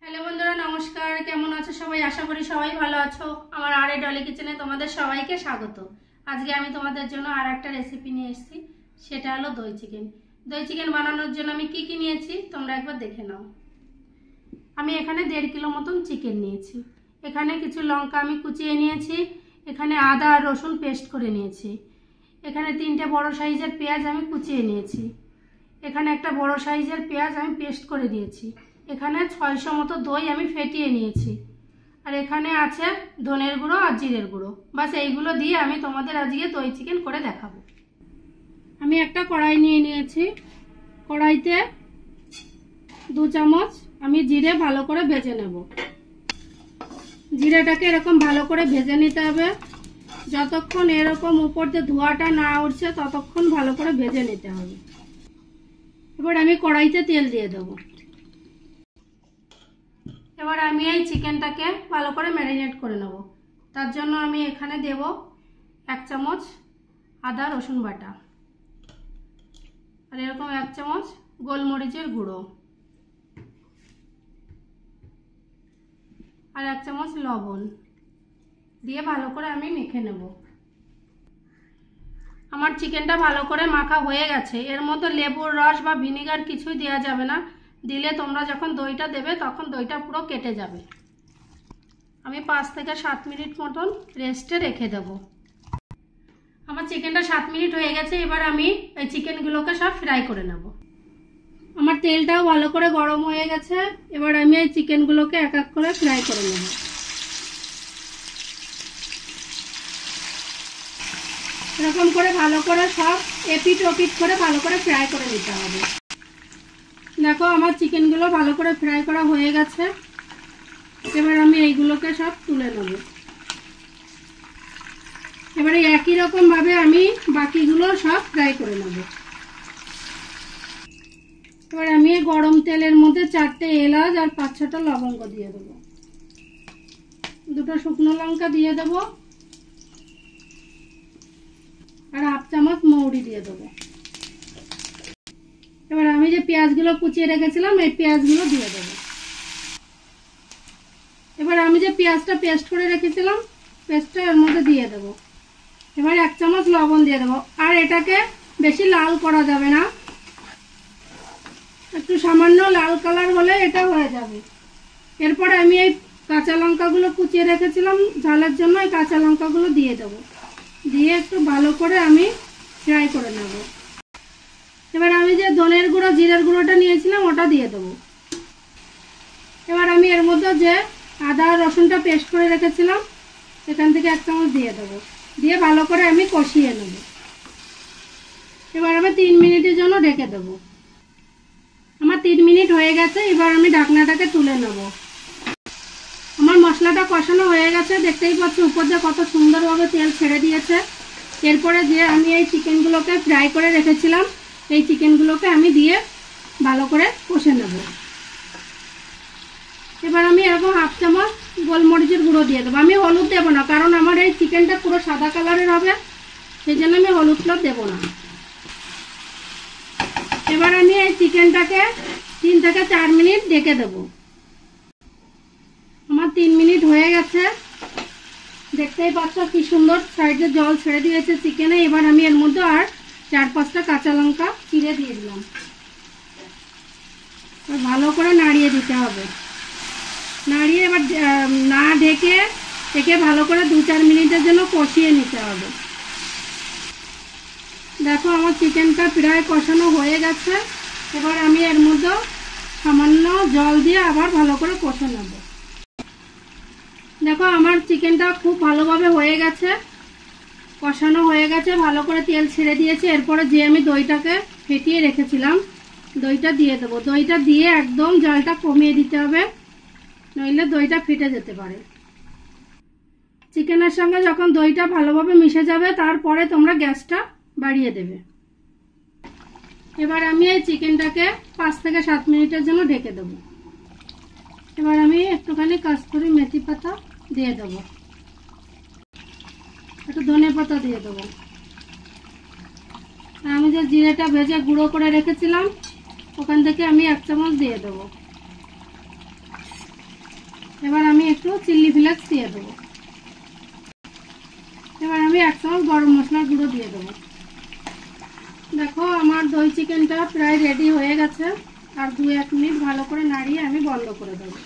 Hello বন্ধুরা, নমস্কার। কেমন আছো সবাই? আশা করি সবাই ভালো আছো। আমার আর এই ডলি কিচেনে তোমাদের সবাইকে স্বাগত। আজকে আমি তোমাদের জন্য আর একটা রেসিপি নিয়ে এসেছি, সেটা হলো দই চিকেন। দই চিকেন বানানোর জন্য আমি কি কি নিয়েছি তোমরা একবার দেখে নাও। আমি এখানে 1.5 কিলো মতন চিকেন নিয়েছি। এখানে কিছু লঙ্কা আমি কুচিয়ে নিয়েছি। এখানে আদা আর রসুন পেস্ট করে নিয়েছি। এখানে 3টে বড় সাইজের পেঁয়াজ আমি কুচিয়ে নিয়েছি। এখানে একটা বড় সাইজের পেঁয়াজ আমি পেস্ট করে দিয়েছি। এখানে 600 মতো দই আমি ফেটিয়ে নিয়েছি। আর এখানে আছে ধনের গুঁড়ো আর জিরের গুঁড়ো। বাস এইগুলো দিয়ে আমি তোমাদের আজকে দই চিকেন করে দেখাবো। আমি একটা কড়াই নিয়ে নিয়েছি। কড়াইতে 2 চামচ আমি জিরে ভালো করে ভেজে নেব। জিরেটাকে এরকম ভালো করে ভেজে নিতে হবে। যতক্ষণ এরকম উপর দিয়ে ধোঁয়াটা না উঠছে ততক্ষণ ভালো করে ভেজে নিতে হবে। এবার আমি কড়াইতে তেল দিয়ে দেবো। এবার আমি এই চিকেনটাকে ভালো করে ম্যারিনেট করে নেব। তার জন্য আমি এখানে দেব 1 চামচ আদা রসুন বাটা, আর এরকম 1 চামচ গোলমরিচের গুঁড়ো, আর 1 চামচ লবণ দিয়ে ভালো করে আমি মেখে নেব। আমার চিকেনটা ভালো করে মাখা হয়ে গেছে। এর মধ্যে লেবুর রস বা ভিনেগার কিছুই দেওয়া যাবে না। দিলে তোমরা যখন দইটা দেবে তখন দইটা পুরো কেটে যাবে। আমি 5 থেকে 7 মিনিট মতন রেস্টে রেখে দেব। আমার চিকেনটা 7 মিনিট হয়ে গেছে। এবার আমি এই চিকেনগুলোকে সব ফ্রাই করে নেব। আমার তেলটাও ভালো করে গরম হয়ে গেছে। এবার আমি এই চিকেনগুলোকে এক এক করে ফ্রাই করে নেব। এরকম করে ভালো করে সব এপিট ওপিট করে ভালো করে ফ্রাই করে নিতে হবে। দেখো আমার চিকেনগুলো ভালো করে ফ্রাই করা হয়ে গেছে। এবার আমি এইগুলোকে সব তুলে নেব। এবারে একই রকম ভাবে আমি বাকিগুলো সব ফ্রাই করে নেব। এবার আমি গরম তেলের মধ্যে 4টে এলাচ আর 5-6টা লবঙ্গ দিয়ে দেবো। 2টো শুকনো লঙ্কা দিয়ে দেবো, আর 1/2 চামচ মৌরি দিয়ে দেবো। এবার আমি যে পেঁয়াজগুলো কুচিয়ে রেখেছিলাম এই পেঁয়াজগুলো দিয়ে দেবো। এবার আমি যে পেঁয়াজটা পেস্ট করে রেখেছিলাম পেস্টটা এর মধ্যে দিয়ে দেবো। এবার 1 চামচ লবণ দিয়ে দেবো। আর এটাকে বেশি লাল করা যাবে না, একটু সামান্য লাল কালার হলে এটা হয়ে যাবে। এরপরে আমি এই কাঁচা লঙ্কাগুলো কুচিয়ে রেখেছিলাম ঝালের জন্য, এই কাঁচা লঙ্কাগুলো দিয়ে দেবো। দিয়ে একটু ভালো করে আমি ফ্রাই করে নেব। এবার আমি যে ধনের গুঁড়ো জিরের গুঁড়োটা নিয়েছিলাম ওটা দিয়ে দেবো। এবার আমি এর মধ্যে যে আদা রসুনটা পেস্ট করে রেখেছিলাম এখান থেকে 1 চামচ দিয়ে দেবো। দিয়ে ভালো করে আমি কষিয়ে নেব। এবার আমি 3 মিনিটের জন্য ঢেকে দেবো। আমার 3 মিনিট হয়ে গেছে। এবার আমি ঢাকনাটাকে তুলে নেব। আমার মশলাটা কষানো হয়ে গেছে, দেখতেই পাচ্ছ উপর দিয়ে কত সুন্দরভাবে তেল ছেড়ে দিয়েছে। এরপরে যে আমি এই চিকেনগুলোকে ফ্রাই করে রেখেছিলাম এই চিকেনগুলোকে আমি দিয়ে ভালো করে কষে নেব। এবার আমি এরকম 1/2 চামচ গোলমরিচের গুঁড়ো দিয়ে দেবো। আমি হলুদ দেবো না, কারণ আমার এই চিকেনটা পুরো সাদা কালারের হবে, সেই জন্য আমি হলুদটা দেবো না। এবার আমি এই চিকেনটাকে 3 থেকে 4 মিনিট ঢেকে দেবো। আমার 3 মিনিট হয়ে গেছে। দেখতেই পাচ্ছ কি সুন্দর সাইডে জল ছেড়ে দিয়েছে চিকেনে। এবার আমি এর মধ্যে আর 4-5টা কাঁচা লঙ্কা চিড়ে দিয়ে দিলাম। ভালো করে নাড়িয়ে দিতে হবে। নাড়িয়ে এবার না ঢেকে ভালো করে 2-4 মিনিটের জন্য কষিয়ে নিতে হবে। দেখো আমার চিকেনটা প্রায় কষানো হয়ে গেছে। এবার আমি এর মধ্যে সামান্য জল দিয়ে আবার ভালো করে কষে নেব। দেখো আমার চিকেনটা খুব ভালোভাবে হয়ে গেছে, কষানো হয়ে গেছে, ভালো করে তেল ছেড়ে দিয়েছে। এরপরে যে আমি দইটাকে ফেটিয়ে রেখেছিলাম দইটা দিয়ে দেবো। দইটা দিয়ে একদম জলটা কমিয়ে দিতে হবে, নইলে দইটা ফেটে যেতে পারে। চিকেনের সঙ্গে যখন দইটা ভালোভাবে মিশে যাবে তারপরে তোমরা গ্যাসটা বাড়িয়ে দেবে। এবার আমি এই চিকেনটাকে 5 থেকে 7 মিনিটের জন্য ঢেকে দেবো। এবার আমি একটুখানি কাস্তুরি মেথি পাতা দিয়ে দেবো, একটু ধনে পাতা দিয়ে দেবো। আমি যে জিরেটা ভেজে গুঁড়ো করে রেখেছিলাম ওখান থেকে আমি 1 চামচ দিয়ে দেবো। একটু চিলি ফ্লেক্স দিয়ে দেবো। এবার আমি 1 চামচ গরম মশলার গুঁড়ো দিয়ে দেবো। দেখো আমার দই চিকেনটা প্রায় রেডি হয়ে গেছে। আর 2-1 মিনিট ভালো করে নাড়িয়ে আমি বন্ধ করে দেবো।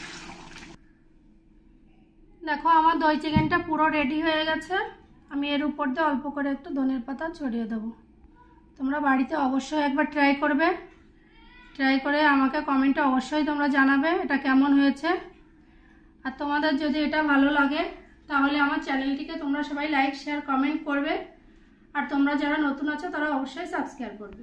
দেখো আমার দই চিকেনটা পুরো রেডি হয়ে গেছে। আমি এর উপর দিয়ে অল্প করে একটু ধনের পাতা ছড়িয়ে দেবো। তোমরা বাড়িতে অবশ্যই একবার ট্রাই করবে। ট্রাই করে আমাকে কমেন্টে অবশ্যই তোমরা জানাবে এটা কেমন হয়েছে। আর তোমাদের যদি এটা ভালো লাগে তাহলে আমার চ্যানেলটিকে তোমরা সবাই লাইক শেয়ার কমেন্ট করবে। আর তোমরা যারা নতুন আছো তারা অবশ্যই সাবস্ক্রাইব করবে।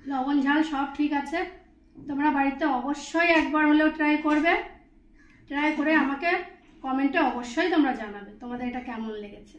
লবণ ঝাল সব ঠিক আছে। তোমরা বাড়িতে অবশ্যই একবার হলেও ট্রাই করবে। ট্রাই করে আমাকে কমেন্টে অবশ্যই তোমরা জানাবে তোমাদের এটা কেমন লেগেছে।